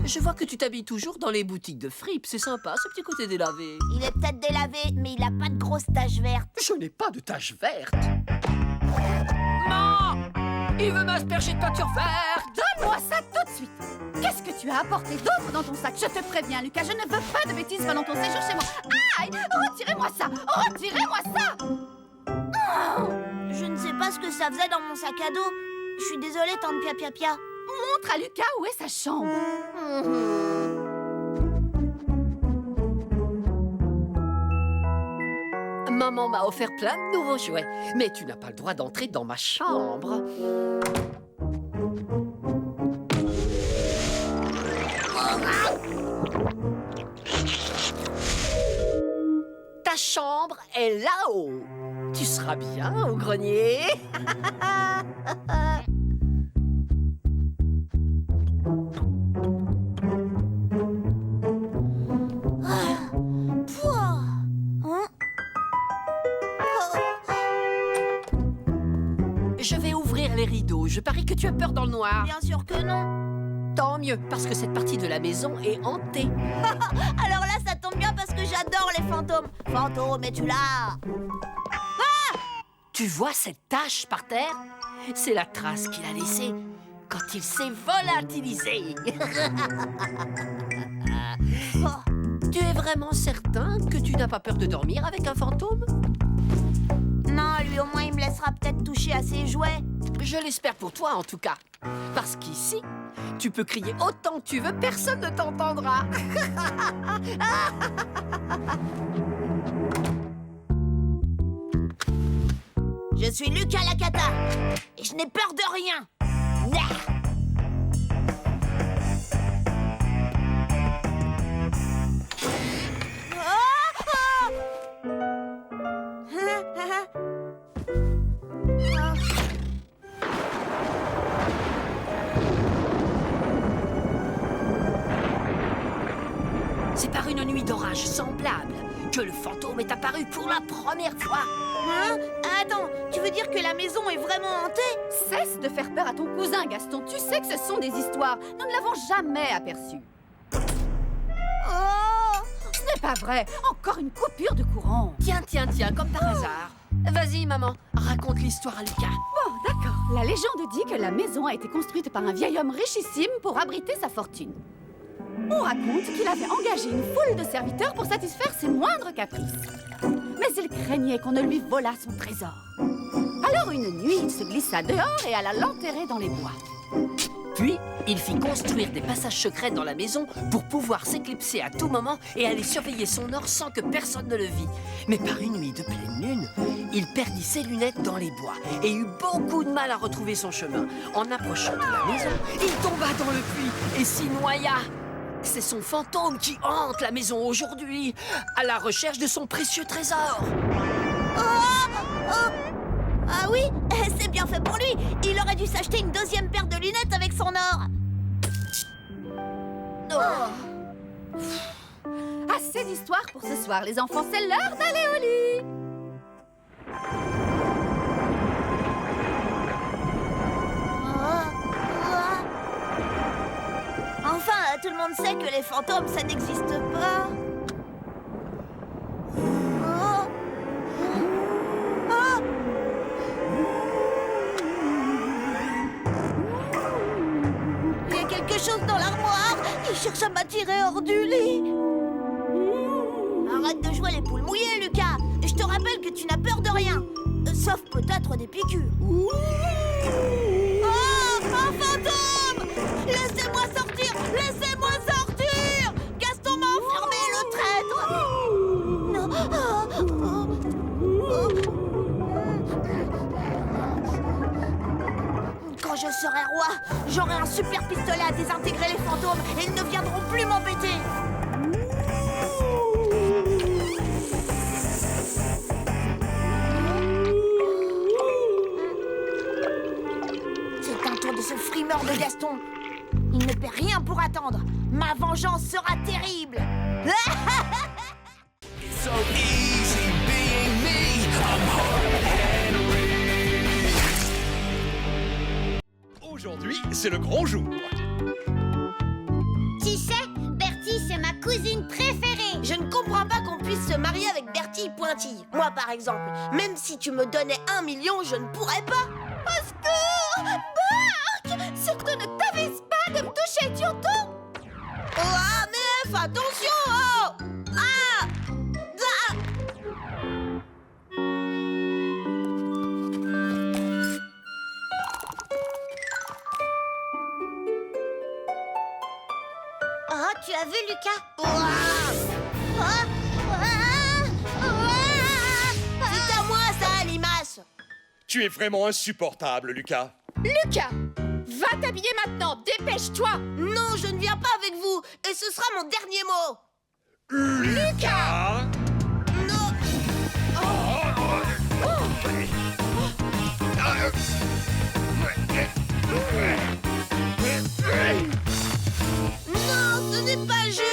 Je vois que tu t'habilles toujours dans les boutiques de fripes. C'est sympa, ce petit côté délavé. Il est peut-être délavé, mais il a pas de grosses taches vertes. Je n'ai pas de taches vertes. Non! Il veut m'asperger de peinture verte. Donne-moi ça tout de suite. Qu'est-ce que tu as apporté d'autre dans ton sac? Je te préviens, Lucas, je ne veux pas de bêtises pendant ton séjour chez moi. Aïe! Retirez-moi ça! Retirez-moi ça! Je ne sais pas ce que ça faisait dans mon sac à dos. Je suis désolée, tante Pia Pia. Montre à Lucas où est sa chambre. Maman m'a offert plein de nouveaux jouets. Mais tu n'as pas le droit d'entrer dans ma chambre. Ta chambre est là-haut. Tu seras bien au grenier. Je vais ouvrir les rideaux. Je parie que tu as peur dans le noir. Bien sûr que non. Tant mieux, parce que cette partie de la maison est hantée. Alors là, ça tombe bien parce que j'adore les fantômes. Fantôme, es-tu là? Tu vois cette tache par terre? C'est la trace qu'il a laissée quand il s'est volatilisé. Tu es vraiment certain que tu n'as pas peur de dormir avec un fantôme? Non, lui au moins il me laissera peut-être toucher à ses jouets. Je l'espère pour toi en tout cas. Parce qu'ici, tu peux crier autant que tu veux, personne ne t'entendra. Je suis Lucas Lacata et je n'ai peur de rien. C'est par une nuit d'orage semblable que le fantôme est apparu pour la première fois. Hein? Attends, tu veux dire que la maison est vraiment hantée? Cesse de faire peur à ton cousin, Gaston. Tu sais que ce sont des histoires. Nous ne l'avons jamais aperçu. Oh! Ce n'est pas vrai. Encore une coupure de courant. Tiens, comme par hasard. Vas-y, maman, raconte l'histoire à Lucas. Bon, d'accord. La légende dit que la maison a été construite par un vieil homme richissime pour abriter sa fortune. On raconte qu'il avait engagé une foule de serviteurs pour satisfaire ses moindres caprices. Mais il craignait qu'on ne lui volât son trésor. Alors une nuit, il se glissa dehors et alla l'enterrer dans les bois. Puis, il fit construire des passages secrets dans la maison pour pouvoir s'éclipser à tout moment et aller surveiller son or sans que personne ne le vît. Mais par une nuit de pleine lune, il perdit ses lunettes dans les bois et eut beaucoup de mal à retrouver son chemin. En approchant de la maison, il tomba dans le puits et s'y noya. C'est son fantôme qui hante la maison aujourd'hui, à la recherche de son précieux trésor. Ah oui, c'est bien fait pour lui. Il aurait dû s'acheter une deuxième paire de lunettes avec son or. Assez d'histoires pour ce soir, les enfants. C'est l'heure d'aller au lit. Enfin, tout le monde sait que les fantômes, ça n'existe pas. Il y a quelque chose dans l'armoire. Il cherche à m'attirer hors du lit. Arrête de jouer les poules mouillées, Lucas. Je te rappelle que tu n'as peur de rien. Sauf peut-être des piqûres. Oh, un fantôme! Laissez-moi sortir! Laissez-moi sortir! Gaston m'a enfermé, le traître! Non. Quand je serai roi, j'aurai un super pistolet à désintégrer les fantômes et ils ne viendront plus m'embêter! C'est un tour de ce frimeur de Gaston. Il ne paie rien pour attendre. Ma vengeance sera terrible. So easy being me, I'm hard Henry. Aujourd'hui, c'est le grand jour. Tis se marier avec Bertie Pointille. Moi, par exemple, même si tu me donnais 1 million, je ne pourrais pas. Au secours! Bark! Surtout ne t'avise pas de me toucher, tu entends? Oh, ah, mais F, attention! Oh! Ah! Ah! Oh, tu as vu, Lucas? C'est à moi, ça, Limace! Tu es vraiment insupportable, Lucas. Lucas! Va t'habiller maintenant, dépêche-toi! Non, je ne viens pas avec vous, et ce sera mon dernier mot! Lucas! Non! Non, ce n'est pas juste!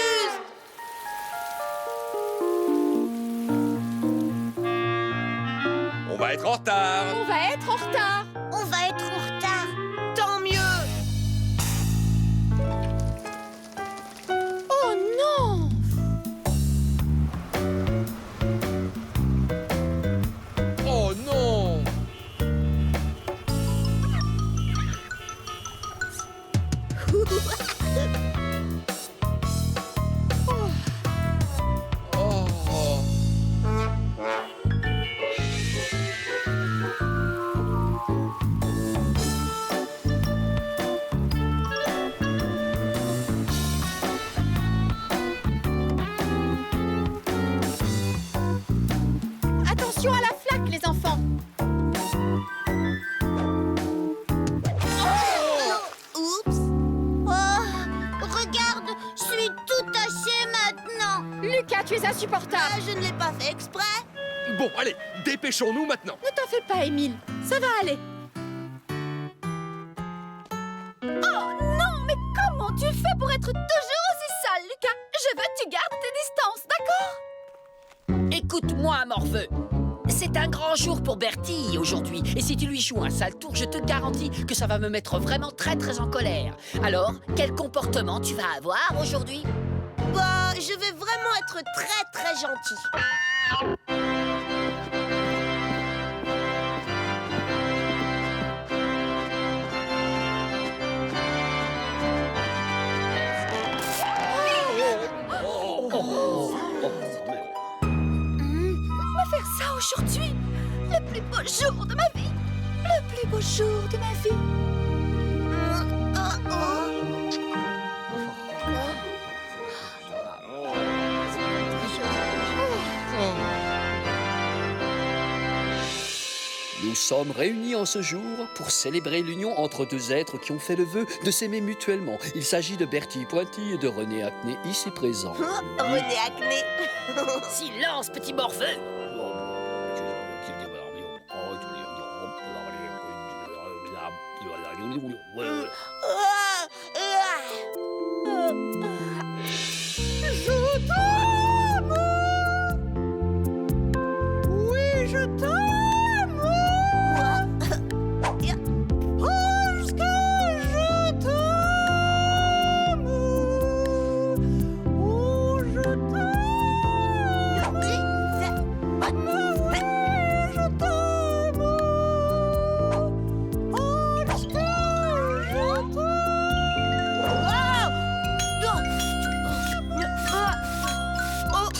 On va être en retard. On va être en retard! On va être en retard. Tant mieux! Oh non! Oh non! Oh. Attention à la flaque, les enfants! Oups! Oh, regarde, je suis tout taché maintenant. Lucas, tu es Ah, insupportable! je ne l'ai pas fait exprès! Bon, allez, dépêchons-nous maintenant. Ne t'en fais pas, Émile. Ça va aller. Oh non, mais comment tu fais pour être toujours aussi sale, Lucas? Je veux que tu gardes tes distances, d'accord? Écoute-moi, Morveux. C'est un grand jour pour Bertie aujourd'hui. Et si tu lui joues un sale tour, je te garantis que ça va me mettre vraiment très très en colère. Alors, quel comportement tu vas avoir aujourd'hui? Bah, je vais vraiment être très très gentil. Me faire ça aujourd'hui? Le plus beau jour de ma vie! Le plus beau jour de ma vie! Nous sommes réunis en ce jour pour célébrer l'union entre deux êtres qui ont fait le vœu de s'aimer mutuellement. Il s'agit de Bertie Pointille et de René Acné, ici présents. René Acné. Silence, petit Morveux. Je t'aime! Oui, je t'aime! Parce que je t'aime! Oh, je t'aime! Oui, je t'aime! Parce que je t'aime!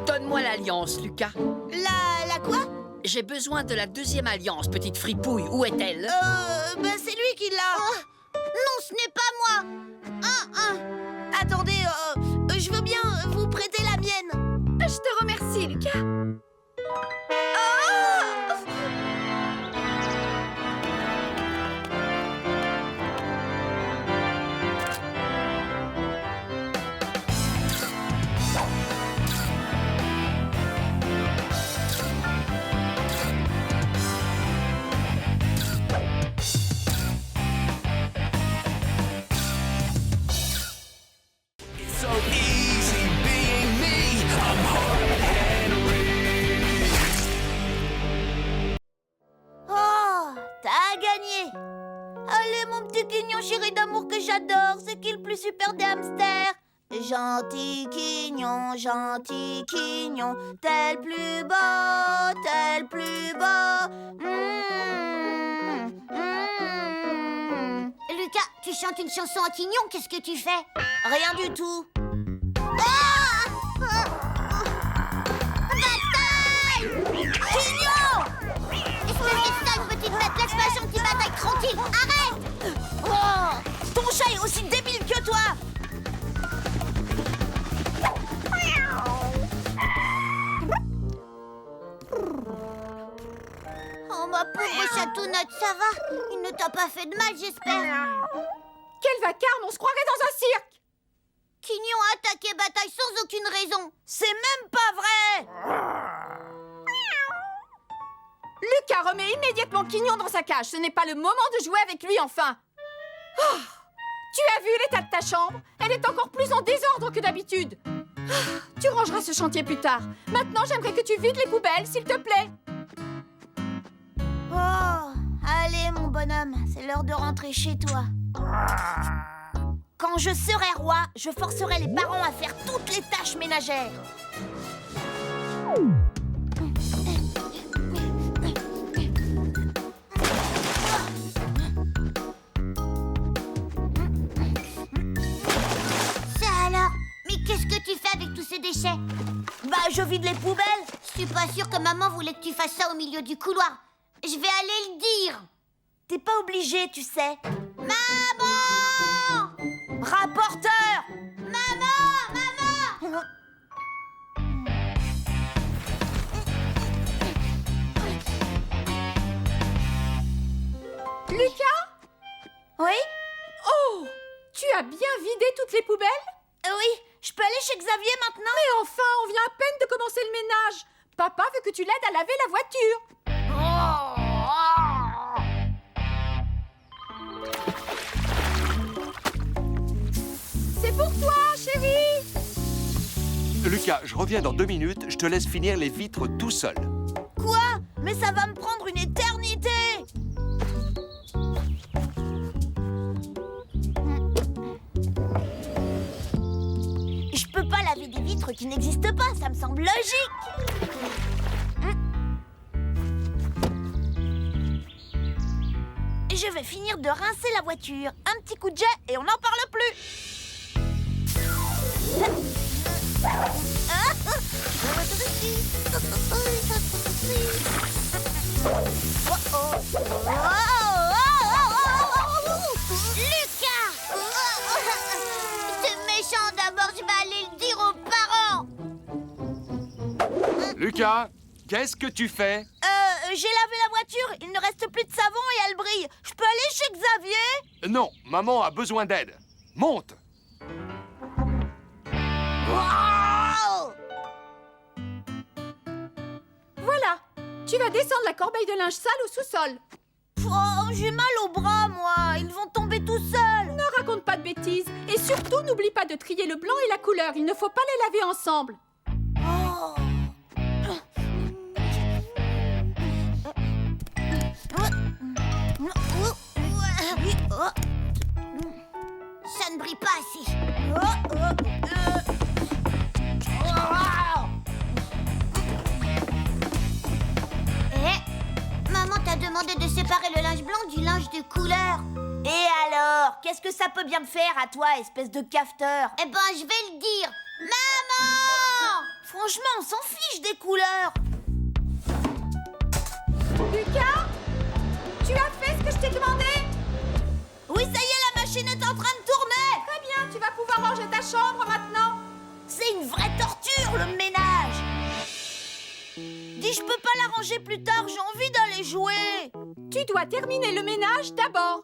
Donne-moi l'alliance, Lucas. La quoi? J'ai besoin de la deuxième alliance, petite fripouille. Où est-elle? Bah c'est lui qui l'a. Non, ce n'est pas moi. Attendez, je veux bien vous prêter la mienne. Je te remercie, Lucas. So easy being me. I'm hard Henry. Oh, t'as gagné. Allez, mon petit guignon chéri d'amour que j'adore, c'est qui le plus super des hamsters? Gentil quignon, tel plus beau, tel plus beau. Lucas, tu chantes une chanson à Quignon, qu'est-ce que tu fais? Rien du tout. Bataille! Quignon! Espèce de sale petite bête, laisse-moi chanter une bataille tranquille, arrête! Oh, ton chat est aussi débile que toi. Oh ma pauvre chatounette, ça va? Il ne t'a pas fait de mal, j'espère. Quel vacarme, on se croirait dans un cirque! Quignon a attaqué Bataille sans aucune raison. C'est même pas vrai. Lucas, remets immédiatement Quignon dans sa cage. Ce n'est pas le moment de jouer avec lui, enfin. Oh, tu as vu l'état de ta chambre? Elle est encore plus en désordre que d'habitude. Tu rangeras ce chantier plus tard. Maintenant, j'aimerais que tu vides les poubelles, s'il te plaît. Oh, allez mon bonhomme, c'est l'heure de rentrer chez toi. Quand je serai roi, je forcerai les parents à faire toutes les tâches ménagères. Ça alors? Mais qu'est-ce que tu fais avec tous ces déchets? Bah, je vide les poubelles. Je suis pas sûre que maman voulait que tu fasses ça au milieu du couloir. Je vais aller le dire. T'es pas obligé, tu sais. Maman! Rapporteur! Maman! Lucas? Oui? Oh, tu as bien vidé toutes les poubelles? Oui, je peux aller chez Xavier maintenant? Mais enfin, on vient à peine de commencer le ménage. Papa veut que tu l'aides à laver la voiture. C'est pour toi, chérie. Lucas, je reviens dans 2 minutes. Je te laisse finir les vitres tout seul. Quoi? Mais ça va me prendre une éternité! Je peux pas laver des vitres qui n'existent pas, ça me semble logique! Je vais finir de rincer la voiture. Un petit coup de jet et on n'en parle plus! Lucas! C'est méchant, d'abord je vais aller le dire aux parents. Lucas, qu'est-ce que tu fais? J'ai lavé la voiture, il ne reste plus de savon et elle brille. Je peux aller chez Xavier? Non, maman a besoin d'aide. Monte! Wow! Voilà, tu vas descendre la corbeille de linge sale au sous-sol. Oh, j'ai mal au bras, moi. Ils vont tomber tout seuls. Ne raconte pas de bêtises. Et surtout, n'oublie pas de trier le blanc et la couleur. Il ne faut pas les laver ensemble. Oh. Ça ne brille pas assez. Maman t'a demandé de séparer le linge blanc du linge de couleur. Et alors? Qu'est-ce que ça peut bien te faire à toi, espèce de cafeteur? Eh ben, je vais le dire. Maman! Franchement, on s'en fiche des couleurs. Lucas, tu as fait ce que je t'ai demandé? Oui, ça y est, la machine est en train de tourner. Très bien, tu vas pouvoir ranger ta chambre maintenant. C'est une vraie torture, le ménage. Dis, je peux pas la ranger plus tard, j'ai envie d'aller jouer. Tu dois terminer le ménage d'abord.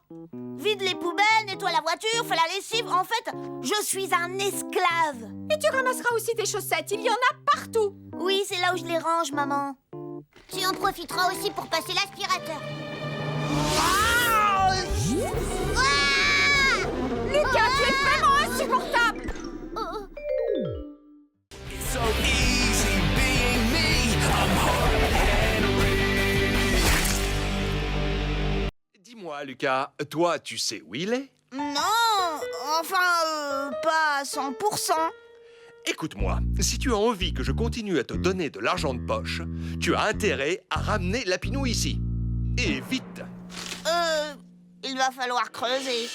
Vide les poubelles, nettoie la voiture, fais la lessive. En fait, je suis un esclave. Et tu ramasseras aussi tes chaussettes, il y en a partout. Oui, c'est là où je les range, maman. Tu en profiteras aussi pour passer l'aspirateur. Lucas, tu es vraiment insupportable. So easy being me. I'm hard-headed. Dis-moi, Lucas, toi, tu sais où il est? Non, Enfin, pas à 100%. Écoute-moi, si tu as envie que je continue à te donner de l'argent de poche, tu as intérêt à ramener Lapinou ici. Et vite. Il va falloir creuser.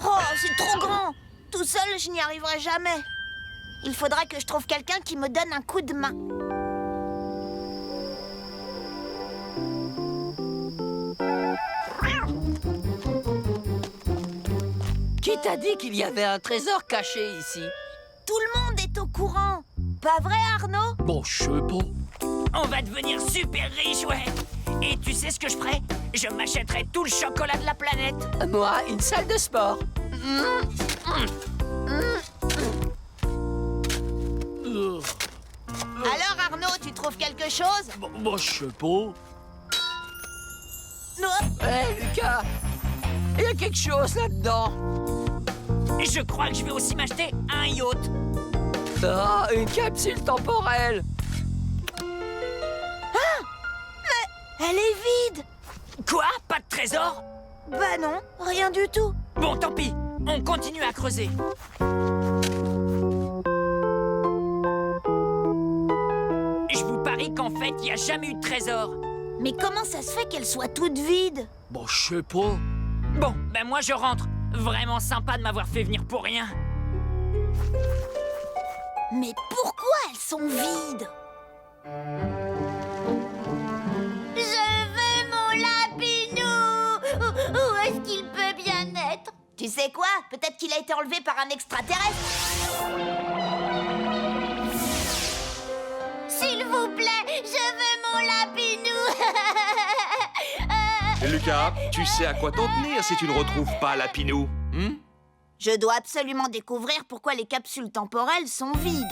Oh, c'est trop grand. Tout seul, je n'y arriverai jamais. Il faudra que je trouve quelqu'un qui me donne un coup de main. Qui t'a dit qu'il y avait un trésor caché ici? Tout le monde est au courant. Pas vrai, Arnaud? Bon, je sais pas. On va devenir super riche, ouais. Et tu sais ce que je ferais? Je m'achèterais tout le chocolat de la planète. Moi, une salle de sport. Alors, Arnaud, tu trouves quelque chose? Bon, je sais pas. Hé, Lucas, il y a quelque chose là-dedans. Je crois que je vais aussi m'acheter un yacht. Ah, une capsule temporelle. Elle est vide. Quoi? Pas de trésor? Bah non, rien du tout. Bon, tant pis. On continue à creuser. Je vous parie qu'en fait, il n'y a jamais eu de trésor. Mais comment ça se fait qu'elle soit toute vide? Bon, je sais pas. Bon, ben moi je rentre. Vraiment sympa de m'avoir fait venir pour rien. Mais pourquoi elles sont vides? Je veux mon Lapinou. Où est-ce qu'il peut bien être? Tu sais quoi? Peut-être qu'il a été enlevé par un extraterrestre. S'il vous plaît, je veux mon Lapinou. Lucas, tu sais à quoi t'en tenir si tu ne retrouves pas Lapinou, hein? Je dois absolument découvrir pourquoi les capsules temporelles sont vides.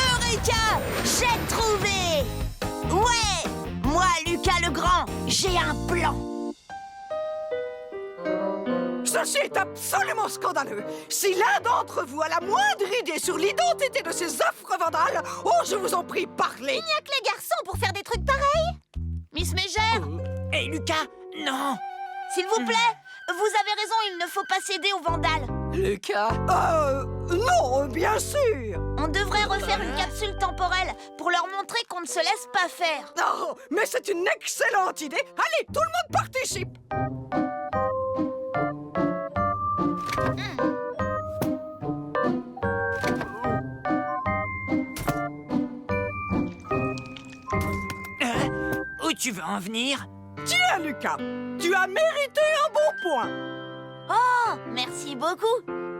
Eureka! J'ai trouvé! Ouais! Moi, Lucas le Grand, j'ai un plan! Ceci est absolument scandaleux. Si l'un d'entre vous a la moindre idée sur l'identité de ces affreux vandales, oh, je vous en prie, parlez. Il n'y a que les garçons pour faire des trucs pareils! Miss Mégère, Hé, Lucas, non! s'il vous plaît, vous avez raison, il ne faut pas céder aux vandales. Lucas, Non, bien sûr. On devrait refaire une capsule temporelle pour leur montrer qu'on ne se laisse pas faire. Oh, mais c'est une excellente idée. Allez, tout le monde participe. Où tu veux en venir? Tiens, Lucas, tu as mérité un bon point. Oh, merci beaucoup.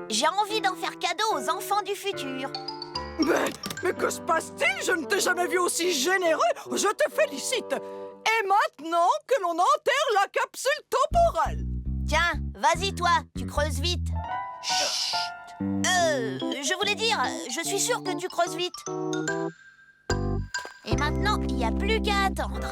J'ai envie d'en faire cadeau aux enfants du futur. Mais que se passe-t-il? Je ne t'ai jamais vu aussi généreux. Je te félicite. Et maintenant que l'on enterre la capsule temporelle. Tiens, vas-y toi, tu creuses vite. Chut. Je voulais dire, je suis sûre que tu creuses vite. Et maintenant, il n'y a plus qu'à attendre.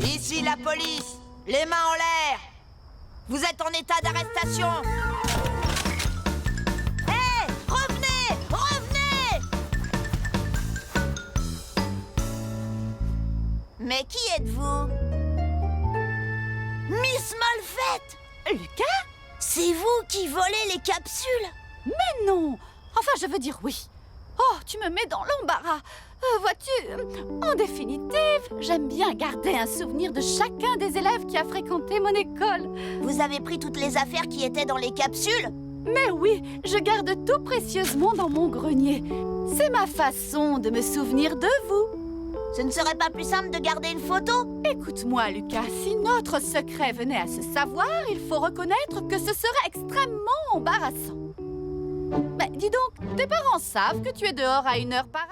Ici la police, les mains en l'air. Vous êtes en état d'arrestation. Hé, revenez, revenez. Mais qui êtes-vous? Miss Malfaite! Lucas? C'est vous qui volez les capsules? Mais non! Enfin, je veux dire oui. Oh, tu me mets dans l'embarras. Vois-tu, en définitive, j'aime bien garder un souvenir de chacun des élèves qui a fréquenté mon école. Vous avez pris toutes les affaires qui étaient dans les capsules? Mais oui, je garde tout précieusement dans mon grenier. C'est ma façon de me souvenir de vous. Ce ne serait pas plus simple de garder une photo? Écoute-moi, Lucas, si notre secret venait à se savoir, il faut reconnaître que ce serait extrêmement embarrassant. Mais dis donc, tes parents savent que tu es dehors à une heure pareille?